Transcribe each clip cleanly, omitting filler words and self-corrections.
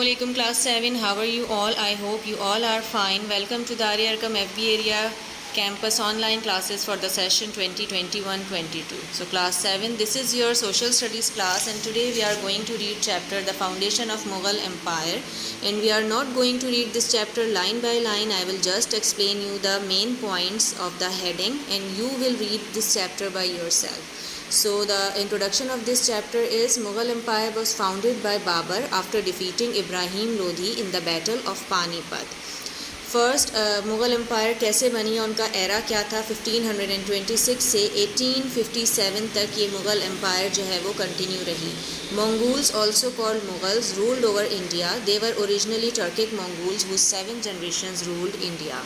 Assalamualaikum class 7. How are you all? I hope you all are fine. Welcome to Darya Arkam FB area campus online classes for the session 2021-22. So class 7, this is your social studies class, and today we are going to read chapter The Foundation of Mughal Empire, and we are not going to read this chapter line by line. I will just explain you the main points of the heading and you will read this chapter by yourself. So the introduction of this chapter is Mughal Empire was founded by Babur after defeating Ibrahim Lodi in the Battle of Panipat. First, Mughal empire कैसे बनी और उनका era क्या था. 1526 से 1857 तक ये Mughal empire जो है वो कंटिन्यू रही. Mongols, also called Mughals, ruled over India. They were originally Turkic Mongols whose 7 generations ruled India.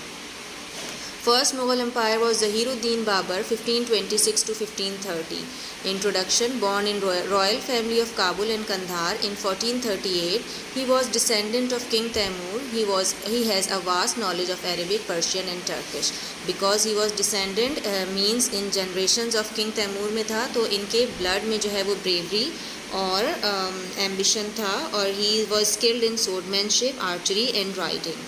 First Mughal Empire was Zahiruddin Babur, 1526 to 1530. Introduction. Born in royal family of Kabul and Kandahar in 1438, he was descendant of King Taimur. He has a vast knowledge of Arabic, Persian and Turkish. Because he was descendant means in generations of King Taimur में था, तो इनके blood में जो है वो bravery और ambition था, और he was skilled in swordsmanship, archery and riding.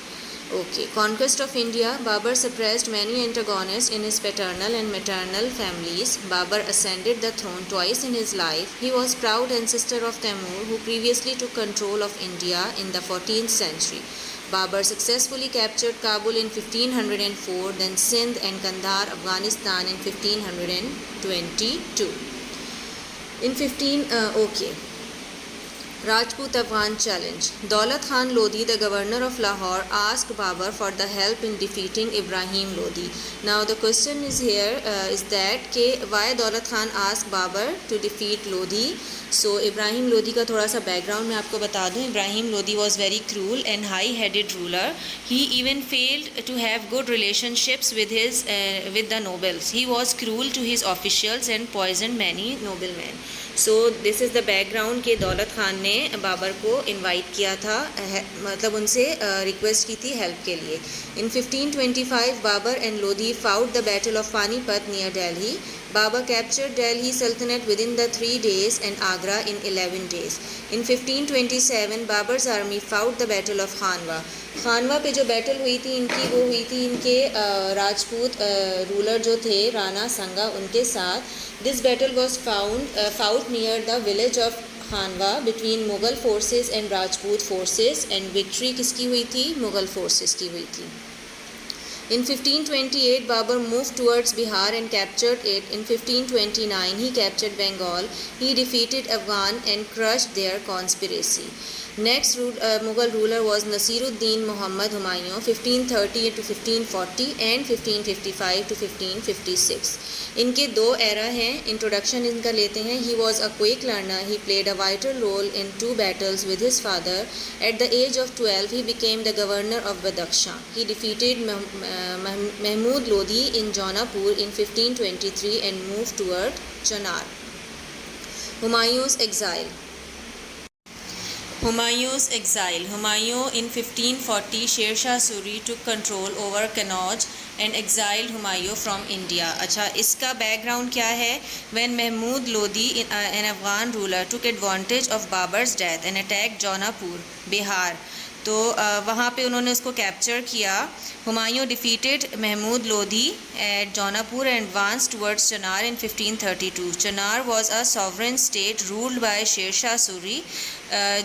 Okay. Conquest of India. Babur suppressed many antagonists in his paternal and maternal families. Babur ascended the throne twice in his life. He was proud ancestor of Taimur, who previously took control of India in the 14th century. Babur successfully captured Kabul in 1504, then Sindh and Kandahar, Afghanistan in 1522. Rajput Afghan challenge. Daulat Khan Lodi, the governor of Lahore, asked Babur for the help in defeating Ibrahim Lodi. Now the question is here is that why Daulat Khan asked Babur to defeat Lodi. So Ibrahim Lodi का थोड़ा सा background मैं आपको बता दूँ. Ibrahim Lodi was very cruel and high-headed ruler. He even failed to have good relationships with the nobles. He was cruel to his officials and poisoned many noblemen. So this is the background कि दौलत खान ने बाबर को invite किया था, मतलब उनसे request की थी हेल्प के लिए. In 1525 Babur and Lodi fought the battle of Panipat near Delhi. Babur captured Delhi Sultanate within the 3 days and Agra in 11 days. In 1527 Babur's army fought the battle of Khanwa. खानवा पे जो battle हुई थी इनकी, वो हुई थी इनके Rajput ruler जो थे राणा संगा उनके साथ. This battle was fought near the village of Khanwa between Mughal forces and Rajput forces, and victory किसकी हुई थी? मुग़ल फोर्सेस की हुई थी. In 1528, Babur moved towards Bihar and captured it. In 1529, he captured Bengal. He defeated Afghan and crushed their conspiracy. Next Mughal ruler was Nasiruddin Muhammad Humayun, 1530 to 1540 and 1555 to 1556. इनके दो era हैं. Introduction इनका लेते हैं. He was a quick learner. He played a vital role in 2 battles with his father. At the age of 12, he became the governor of Badakhshan. He defeated Mahmud Lodi in Jaunpur in 1523 and moved toward Chunar. Humayun's exile. Humayun in 1540, Sher Shah Suri took control over Kannauj and exiled Humayun from India. अच्छा, इसका background क्या है? When Mahmud Lodi, an Afghan ruler, took advantage of Babur's death and attacked Jaunpur, Bihar, तो वहाँ पे उन्होंने उसको capture किया. Humayun defeated Mahmud Lodhi at Jaunpur and advance towards Chunar in 1532. Chunar was a sovereign state ruled by Sher Shah Suri,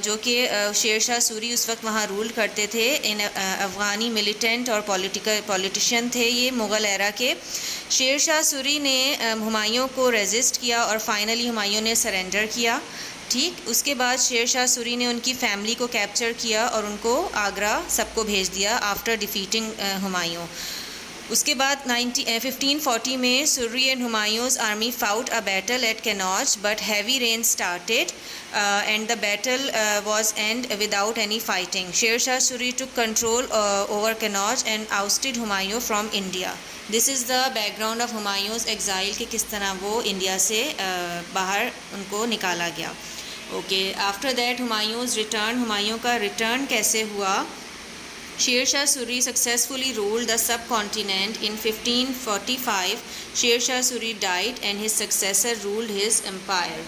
जो कि शेर शाह सूरी उस वक्त वहाँ रूल करते थे. इन अफ़गानी मिलिटेंट और पॉलिटिशियन थे ये मुग़ल एरा के. शेर शाह सूरी ने हुमायूं को रेजिस्ट किया और फाइनली हुमायूं ने सरेंडर किया. ठीक, उसके बाद शेर शाह सूरी ने उनकी फैमिली को कैप्चर किया और उनको आगरा सबको भेज दिया आफ्टर डिफीटिंग हुमायूं. उसके बाद 1540 में Suri and Humayun's army fought a battle at Kannauj, but heavy rain started and the battle was end without any fighting. Sher Shah Suri took control over Kannauj and ousted Humayun from India. This is the background of Humayun's exile कि किस तरह वो India से बाहर उनको निकाला गया. Okay, after that Humayun's return. Humayun का रिटर्न कैसे हुआ? Sher Shah Suri successfully ruled the subcontinent. In 1545 Sher Shah Suri died and his successor ruled his empire.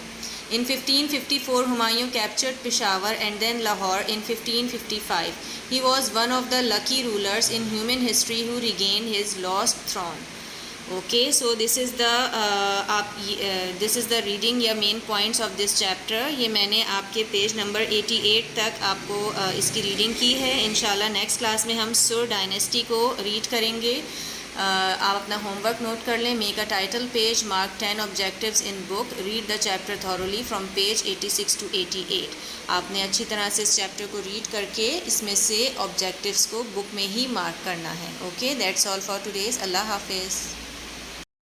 In 1554, Humayun captured Peshawar and then Lahore in 1555. He was one of the lucky rulers in human history who regained his lost throne. Okay, so this is the reading या main points of this chapter. ये मैंने आपके page number 88 तक आपको इसकी reading की है. इंशाल्लाह नेक्स्ट क्लास में हम सुर डायनेस्टी को रीड करेंगे. आप अपना होमवर्क नोट कर लें. Make a title page, mark 10 objectives in book, read the chapter thoroughly from page 86 to 88. आपने अच्छी तरह से इस चैप्टर को रीड करके इसमें से ऑब्जेक्टिव्स को बुक में ही मार्क करना है. Okay, that's all for today's. अल्लाह हाफिज़.